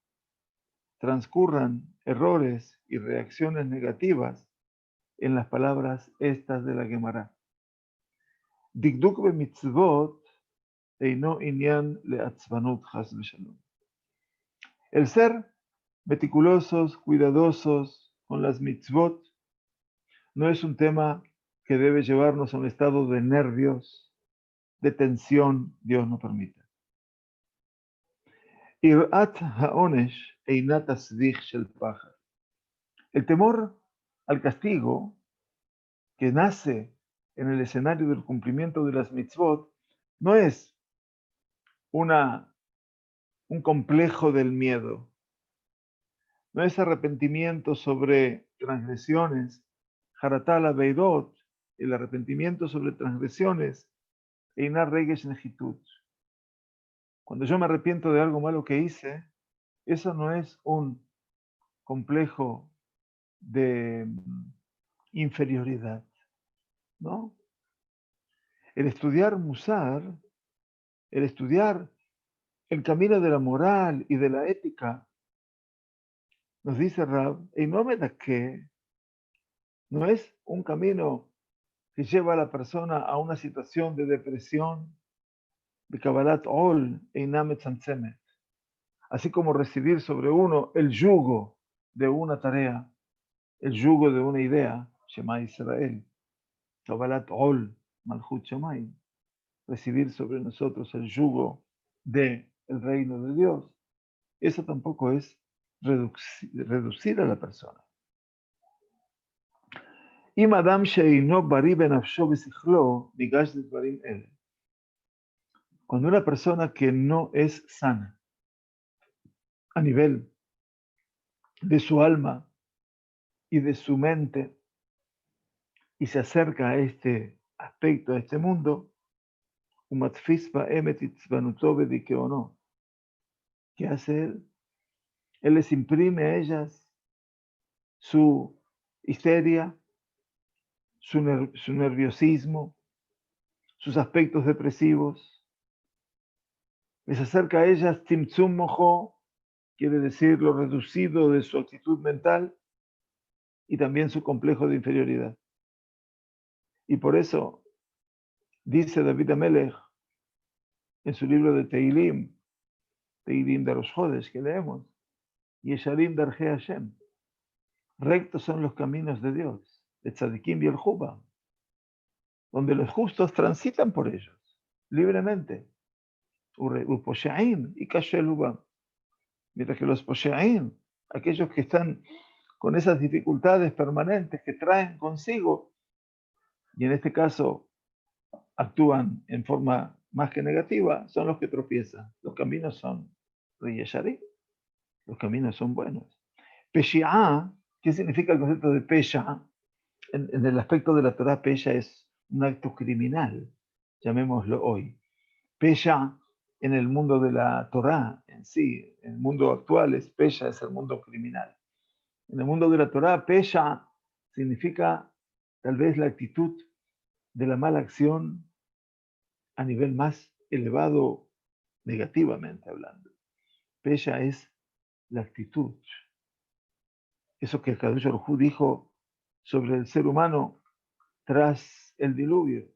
[SPEAKER 1] transcurran errores y reacciones negativas en las palabras estas de la Gemara. Dikduk b'mitzvot eino inyan le'atzvanut chas v'shalom. El ser meticulosos, cuidadosos con las mitzvot no es un tema que debe llevarnos a un estado de nervios, de tensión, Dios no permita. Irat ha'onesh einat asvich shel pachad. El temor al castigo que nace en el escenario del cumplimiento de las mitzvot no es un complejo del miedo, no es arrepentimiento sobre transgresiones, haratala beirot, el arrepentimiento sobre transgresiones, einar regesh nejitut. Cuando yo me arrepiento de algo malo que hice, eso no es un complejo de inferioridad, ¿no? El estudiar Musar, el estudiar el camino de la moral y de la ética, nos dice Rab, y no me da que no es un camino que lleva a la persona a una situación de depresión, de Kabbalat Ol, e Inamet Tzantzemet. Así como recibir sobre uno el yugo de una tarea, el yugo de una idea, Shema Israel, Kabbalat Ol, Malchut Shemai, recibir sobre nosotros el yugo del reino de Dios. Eso tampoco es reducir a la persona. אם אדם שאינו בריא בנפשו ושכלו, ניגש לדברים אלה. Cuando una persona que no es sana a nivel de su alma y de su mente y se acerca a este aspecto, a este mundo, ¿qué hace él? Él les imprime a ellas su histeria, su nerviosismo, sus aspectos depresivos. Les acerca a ellas Tzimtzum Mojo, quiere decir lo reducido de su actitud mental y también su complejo de inferioridad. Y por eso dice David Amelech en su libro de Teilim de Rosh Hodesh que leemos, Yesharim Darjei Hashem, rectos son los caminos de Dios, de Tzadikim y el Juba, donde los justos transitan por ellos libremente. Uposhaim y Kashelubam. Mientras que los Poshaim, aquellos que están con esas dificultades permanentes que traen consigo, y en este caso actúan en forma más que negativa, son los que tropiezan. Los caminos son Yesharim, los caminos son buenos. Peshi'ah, ¿qué significa el concepto de Pesha? En el aspecto de la Torah, Pesha es un acto criminal, llamémoslo hoy. Pesha en el mundo de la Torah en sí, en el mundo actual, Pesha es el mundo criminal. En el mundo de la Torah, Pesha significa tal vez la actitud de la mala acción a nivel más elevado negativamente hablando. Pesha es la actitud. Eso que Kadosh Baruj Hu dijo sobre el ser humano tras el diluvio.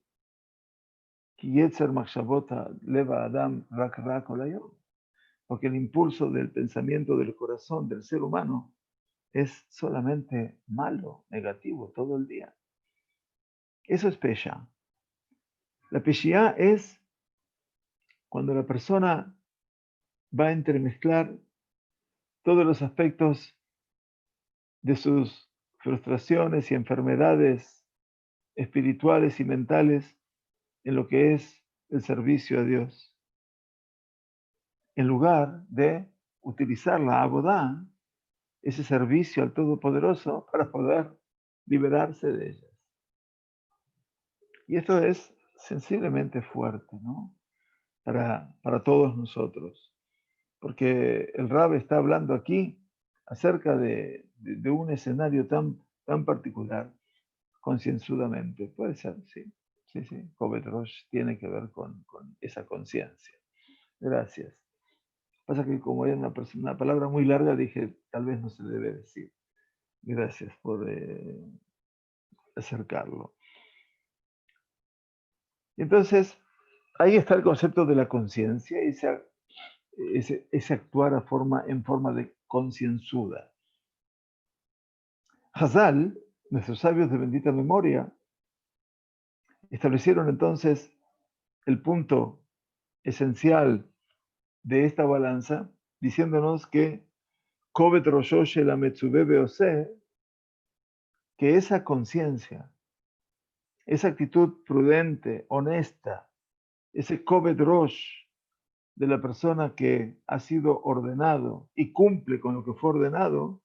[SPEAKER 1] Porque el impulso del pensamiento del corazón del ser humano es solamente malo, negativo, todo el día. Eso es pesha. La peshia es cuando la persona va a entremezclar todos los aspectos de sus frustraciones y enfermedades espirituales y mentales en lo que es el servicio a Dios, en lugar de utilizar la abodá, ese servicio al Todopoderoso, para poder liberarse de ellas. Y esto es sensiblemente fuerte, ¿no? Para todos nosotros, porque el Rab está hablando aquí acerca de un escenario tan particular, concienzudamente. Puede ser, sí. Sí, sí. Kovet Rosh tiene que ver con esa conciencia. Gracias. Pasa que como era una palabra muy larga, dije, tal vez no se debe decir. Gracias por acercarlo. Entonces, ahí está el concepto de la conciencia, ese actuar en forma de concienzuda. Hazal, nuestros sabios de bendita memoria, establecieron entonces el punto esencial de esta balanza, diciéndonos que Kovet Rosh la Metzube Beose, que esa conciencia, esa actitud prudente, honesta, ese Kovet Rosh de la persona que ha sido ordenado y cumple con lo que fue ordenado,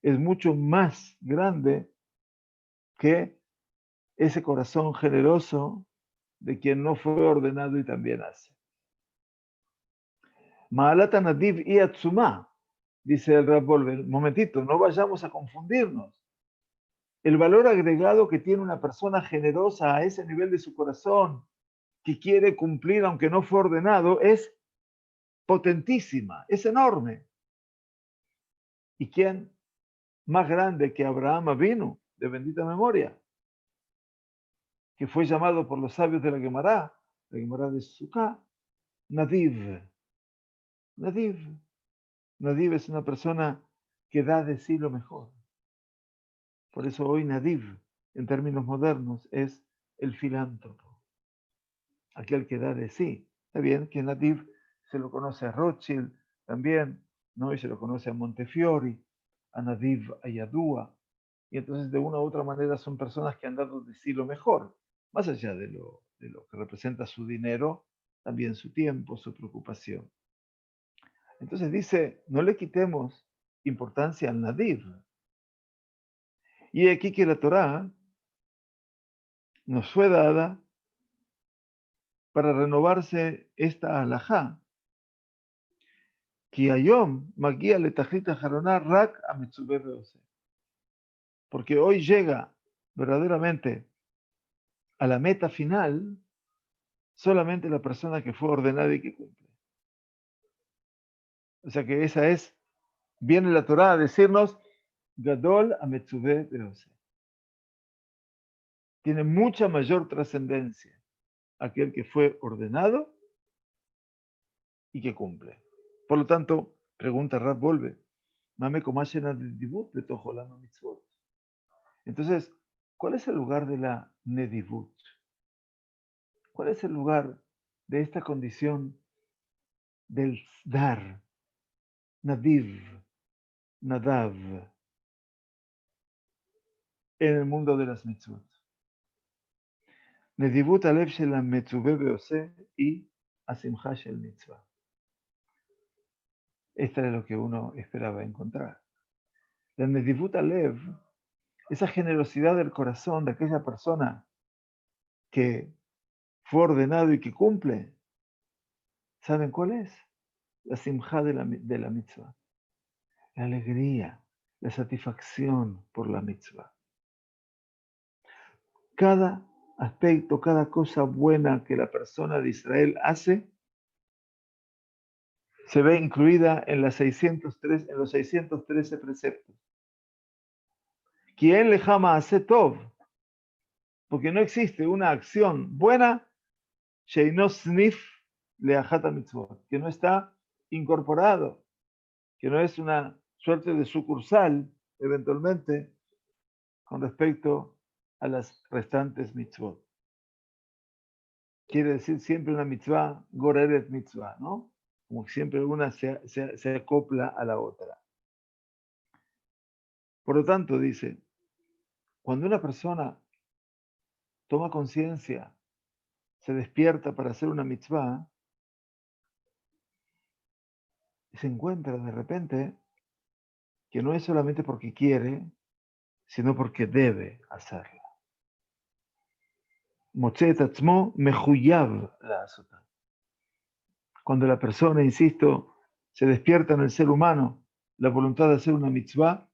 [SPEAKER 1] es mucho más grande que ese corazón generoso de quien no fue ordenado y también hace. Ma'alata Nadiv y Atzumá, dice el Rab Wolbe, momentito, no vayamos a confundirnos. El valor agregado que tiene una persona generosa a ese nivel de su corazón, que quiere cumplir aunque no fue ordenado, es potentísima, es enorme. ¿Y quién más grande que Abraham Avinu, de bendita memoria, que fue llamado por los sabios de la Gemara de Sukkah, Nadiv? Nadiv. Nadiv es una persona que da de sí lo mejor. Por eso hoy Nadiv, en términos modernos, es el filántropo, aquel que da de sí. Está bien que Nadiv se lo conoce a Rothschild también, ¿no? Y se lo conoce a Montefiori, a Nadiv Ayadúa. Y entonces de una u otra manera son personas que han dado de sí lo mejor, más allá de lo que representa su dinero, también su tiempo, su preocupación. Entonces dice, no le quitemos importancia al Nadiv. Y aquí que la Torá nos fue dada para renovarse esta alajá, que ayom magia le tajita jaroná rak a Metzubeh Beose. Porque hoy llega verdaderamente a la meta final solamente la persona que fue ordenada y que cumple. O sea que esa es, viene la Torá a decirnos, Gadol a Metzubeh Beose. Tiene mucha mayor trascendencia aquel que fue ordenado y que cumple. Por lo tanto, pregunta Rab Wolbe, Mame Komashen Nedivut de Toholama Mitzvot. Entonces, ¿cuál es el lugar de la Nedivut? ¿Cuál es el lugar de esta condición del dar, Nadiv, Nadav, en el mundo de las mitzvot? Nedivut alev shel ha-metzuveh be'oseh y asimcha shel mitzvah. Esto es lo que uno esperaba encontrar. La Nedivut alev, esa generosidad del corazón de aquella persona que fue ordenado y que cumple, ¿saben cuál es? La simja de la mitzvah. La alegría, la satisfacción por la mitzvah. Cada aspecto, cada cosa buena que la persona de Israel hace, se ve incluida en los 613 preceptos. Quien le jama hace tov, porque no existe una acción buena, sheino snif leajata mitzvot, que no está incorporado, que no es una suerte de sucursal, eventualmente, con respecto a las restantes mitzvot. Quiere decir siempre una mitzvah, goreret mitzvah, ¿no? Como que siempre una se acopla a la otra. Por lo tanto, dice, cuando una persona toma conciencia, se despierta para hacer una mitzvah, se encuentra de repente que no es solamente porque quiere, sino porque debe hacerla. Motze et atzmo mechuyav la'asotá. Cuando la persona, insisto, se despierta en el ser humano la voluntad de hacer una mitzvah,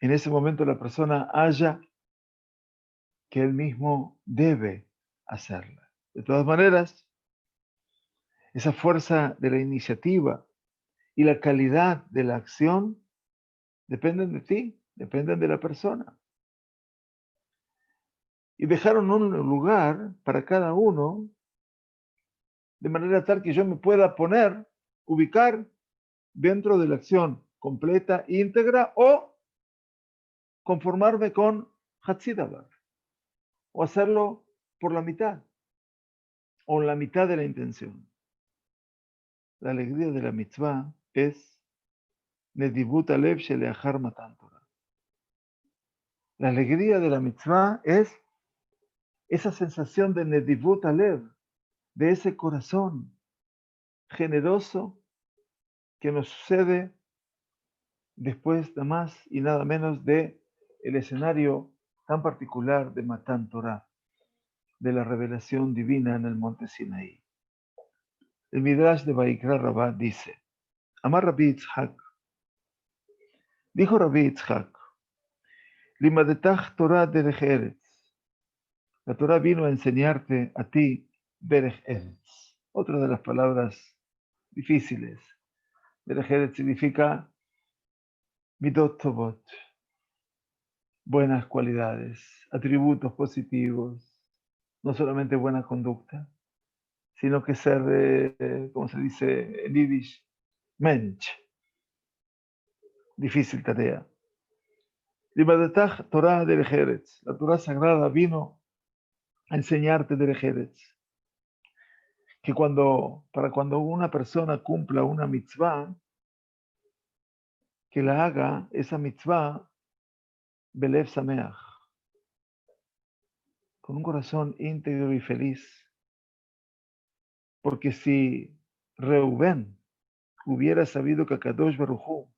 [SPEAKER 1] en ese momento la persona halla que él mismo debe hacerla. De todas maneras, esa fuerza de la iniciativa y la calidad de la acción dependen de ti, dependen de la persona. Y dejaron un lugar para cada uno, de manera tal que yo me pueda ubicar dentro de la acción completa, íntegra, o conformarme con Hatzidabar, o hacerlo por la mitad, o en la mitad de la intención. La alegría de la mitzvah es Nedibut Alev Sheleachar Matan Torah. La alegría de la mitzvah es esa sensación de Nedibut Alev, de ese corazón generoso que nos sucede después nada más y nada menos de el escenario tan particular de Matan Torah, de la revelación divina en el monte Sinaí. El Midrash de Vaikra Rabbah dice, Amar Rabbi Yitzhak, dijo Rabbi Yitzhak, Limadetach Torah derech eretz. La Torah vino a enseñarte a ti derech eretz. Otra de las palabras difíciles. Derech eretz significa midot tovot, buenas cualidades, atributos positivos, no solamente buena conducta, sino que ser, como se dice en Yiddish, mensch. Difícil tarea. Limadetach Torah derech eretz. La Torah sagrada vino a enseñarte derech eretz. Que para cuando una persona cumpla una mitzvah, que la haga esa mitzvah belev sameach, con un corazón íntegro y feliz. Porque si Reubén hubiera sabido que Kadosh Baruj Hu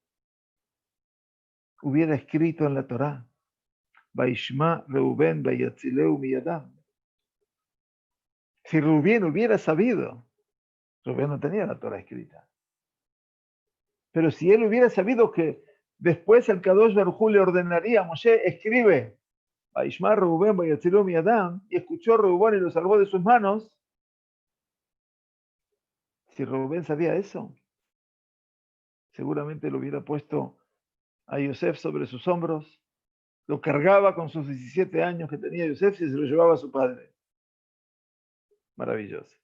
[SPEAKER 1] hubiera escrito en la Torah, Vaishma Reubén Vayatzileu miyadam, si Reubén hubiera sabido, Reubén no tenía la Torah escrita, pero si él hubiera sabido que después el Kadosh Baruj Hu le ordenaría a Moshe, escribe Vaishma Reubén Vayatzileu miyadam, y escuchó a Reubén y lo salvó de sus manos, si Reubén sabía eso, seguramente lo hubiera puesto a Yosef sobre sus hombros, lo cargaba con sus 17 años que tenía Yosef y se lo llevaba a su padre. Maravilloso.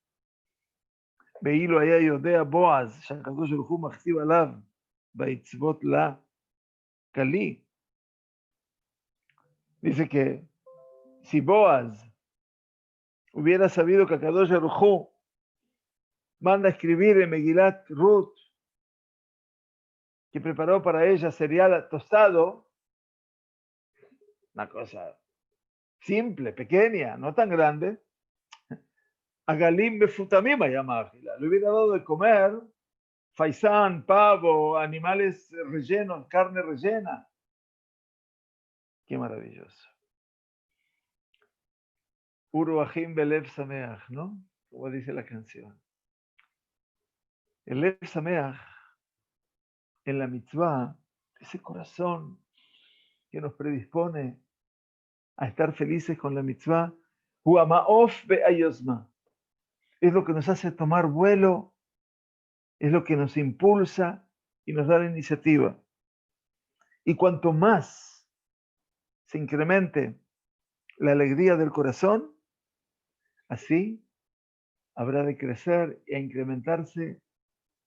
[SPEAKER 1] Veílo allá Yodea Boaz, Shakadosh Baruj Hu machtiv alav, baitzvot la kali. Dice que si Boaz hubiera sabido que Kadosh Baruj Hu manda a escribir en Megilat Ruth, que preparó para ella cereal tostado, una cosa simple, pequeña, no tan grande, a Galim Befutamim llama, le hubiera dado de comer faisán, pavo, animales rellenos, carne rellena. Qué maravilloso. Uruahim Belev Sameach, ¿no? Como dice la canción. El Lev Sameach, en la mitzvah, ese corazón que nos predispone a estar felices con la mitzvah, Huamaof Be'ayosma, es lo que nos hace tomar vuelo, es lo que nos impulsa y nos da la iniciativa. Y cuanto más se incremente la alegría del corazón, así habrá de crecer e incrementarse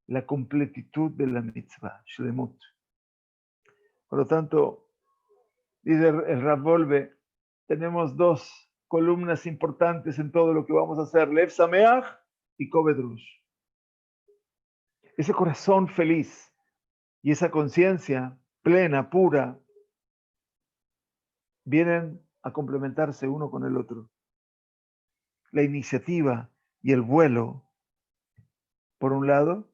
[SPEAKER 1] la completitud de la mitzvah, shlemut. Por lo tanto, dice el Rav Wolbe, tenemos dos columnas importantes en todo lo que vamos a hacer, Lev Sameach y Koved Rush. Ese corazón feliz y esa conciencia plena, pura, vienen a complementarse uno con el otro. La iniciativa y el vuelo, por un lado,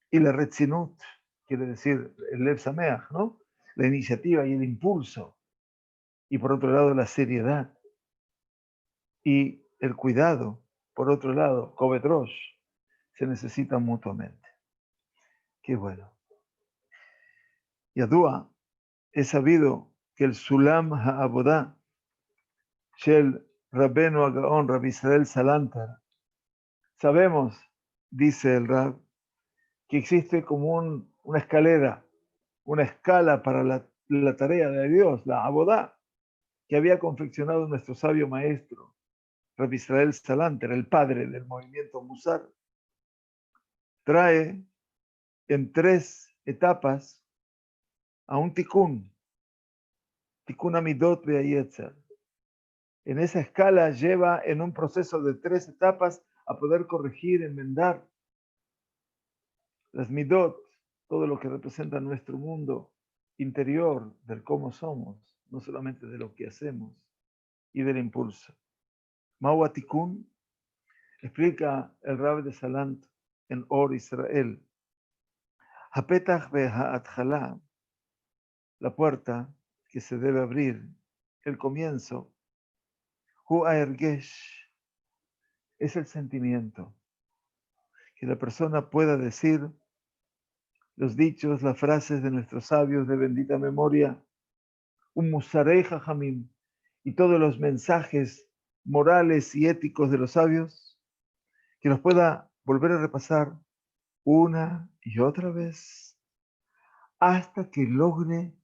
[SPEAKER 1] y la Retzinut, quiere decir el Lev Sameach, ¿no? La iniciativa y el impulso. Y por otro lado, la seriedad y el cuidado. Por otro lado, Koved Rosh, se necesitan mutuamente. Qué bueno. Yadua, he sabido que el Sulam HaAbodah Shel Rabbeinu Agaon, Rabbi Israel Salanter, sabemos, dice el Rab, que existe como una escalera, una escala para la tarea de Dios, la Abodá, que había confeccionado nuestro sabio maestro, Rabbi Israel Salanter, el padre del movimiento Musar. Trae en 3 etapas a un tikkun amidot ve'ayetzer. En esa escala lleva en un proceso de 3 etapas a poder corregir, enmendar las midot, todo lo que representa nuestro mundo interior, del cómo somos, no solamente de lo que hacemos y del impulso. Mahu Tikkun, explica el Rab de Salant en Or Israel. Hapetach ve'ha'atchala, la puerta que se debe abrir, el comienzo. Hu ha'ergesh, es el sentimiento. Que la persona pueda decir los dichos, las frases de nuestros sabios de bendita memoria, un musarei jajamim, y todos los mensajes morales y éticos de los sabios, que los pueda volver a repasar una y otra vez, hasta que logre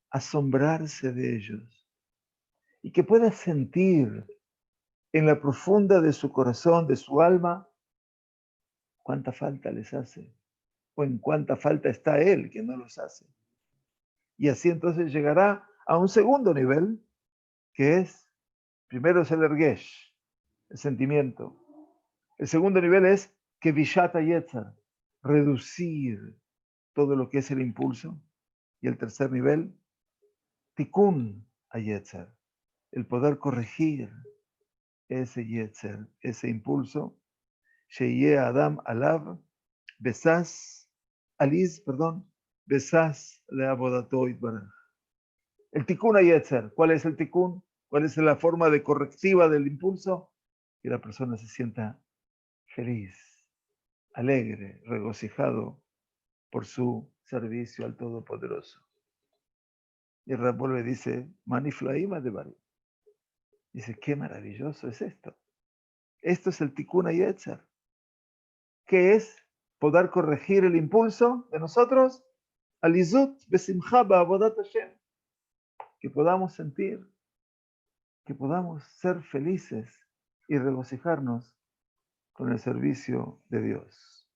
[SPEAKER 1] asombrarse de ellos, y que pueda sentir en la profunda de su corazón, de su alma, cuánta falta les hace, o en cuánta falta está él que no los hace. Y así entonces llegará a un segundo nivel, que es, primero es el ergesh, el sentimiento. El segundo nivel es que vishata yetzar, reducir todo lo que es el impulso. Y el tercer nivel, tikkun a yetzar, el poder corregir ese yetzer, ese impulso. Sheye Adam alav, besas, besas le abodato itbaraj. El tikkun a yetzer, ¿cuál es el tikkun? ¿Cuál es la forma de correctiva del impulso? Que la persona se sienta feliz, alegre, regocijado por su servicio al Todopoderoso. Y el Rab Wolbe dice, Maniflaima de Bari. Dice, qué maravilloso es esto. Esto es el Tikkun Yetzer, que es poder corregir el impulso de nosotros, Alizut besimcha ba'avodat Hashem, que podamos sentir, que podamos ser felices y regocijarnos con el servicio de Dios.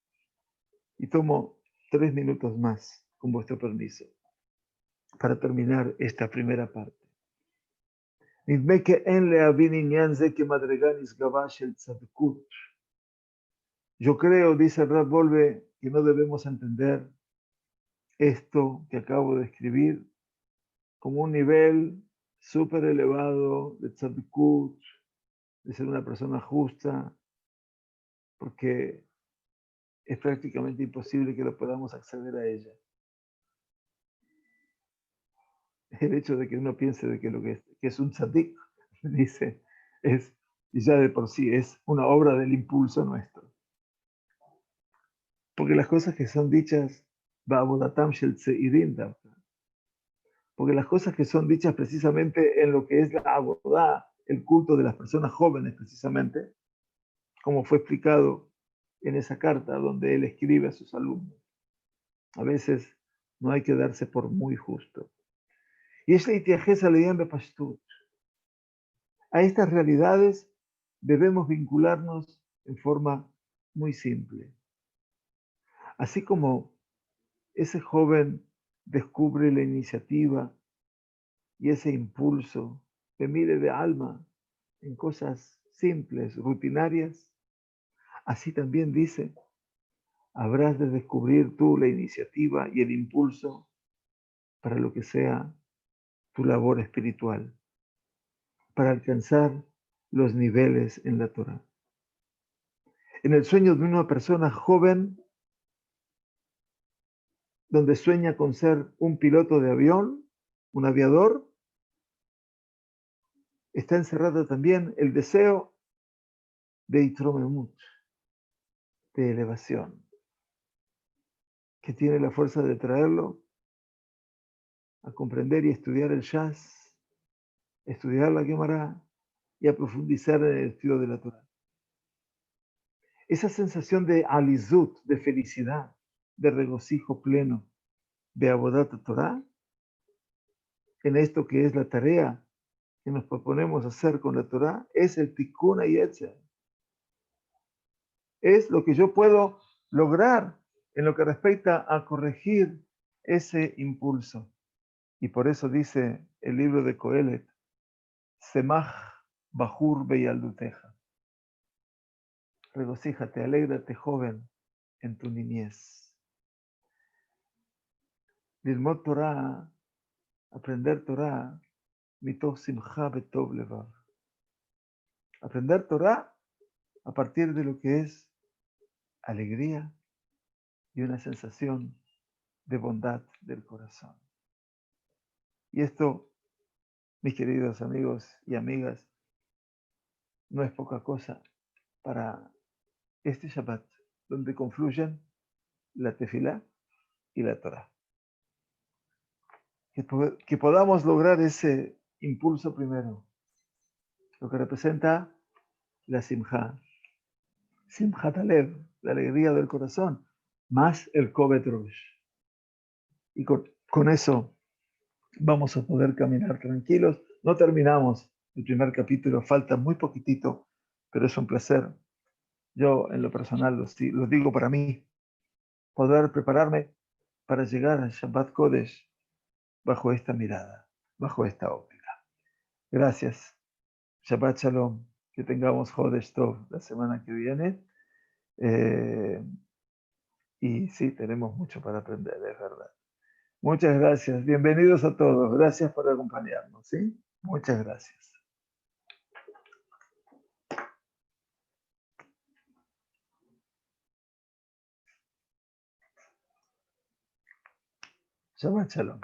[SPEAKER 1] Y tomo 3 minutos más, con vuestro permiso, para terminar esta primera parte. נדמה כי אין להבין עניין זה כמדרגה נשגבה של צדקות. Yo creo, dice el Rav Wolbe, que no debemos entender esto que acabo de escribir como un nivel súper elevado de tzadkut, de ser una persona justa, porque es prácticamente imposible que lo podamos acceder a ella. El hecho de que uno piense de que lo que es un tzadik, dice, y ya de por sí es una obra del impulso nuestro. Porque las cosas que son dichas, porque las cosas que son dichas precisamente en lo que es la abodá, el culto de las personas jóvenes precisamente, como fue explicado en esa carta donde él escribe a sus alumnos. A veces no hay que darse por muy justo. Y es la itiajeza leían de Pashtut. A estas realidades debemos vincularnos en forma muy simple. Así como ese joven descubre la iniciativa y ese impulso que mide de alma en cosas simples, rutinarias, así también dice, habrás de descubrir tú la iniciativa y el impulso para lo que sea tu labor espiritual, para alcanzar los niveles en la Torah. En el sueño de una persona joven, donde sueña con ser un piloto de avión, un aviador, está encerrado también el deseo de Itromemut, de elevación, que tiene la fuerza de traerlo a comprender y estudiar el Shas, estudiar la Gemara y a profundizar en el estudio de la Torah. Esa sensación de alizut, de felicidad, de regocijo pleno, de Avodat Torah, en esto que es la tarea que nos proponemos hacer con la Torah, es el Tikkun HaYetzer. Es lo que yo puedo lograr en lo que respecta a corregir ese impulso. Y por eso dice el libro de Coelet, Semach Bajur Beyalduteja. Regocíjate, alégrate, joven, en tu niñez. Lilmod Torah, aprender Torah, mitoch simcha betov levav. Aprender Torah a partir de lo que es alegría y una sensación de bondad del corazón. Y esto, mis queridos amigos y amigas, no es poca cosa para este Shabbat, donde confluyen la tefilá y la Torah. Que podamos lograr ese impulso primero, lo que representa la simjá, simjat alev, la alegría del corazón, más el kovet rosh. Y con eso vamos a poder caminar tranquilos. No terminamos el primer capítulo, falta muy poquitito, pero es un placer. Yo, en lo personal, lo digo para mí, poder prepararme para llegar al Shabbat Kodesh bajo esta mirada, bajo esta óptica. Gracias. Shabbat Shalom. Que tengamos Chodesh Tov la semana que viene. Y sí, tenemos mucho para aprender, es verdad. Muchas gracias. Bienvenidos a todos. Gracias por acompañarnos. ¿Sí? Muchas gracias. Shabbat Shalom.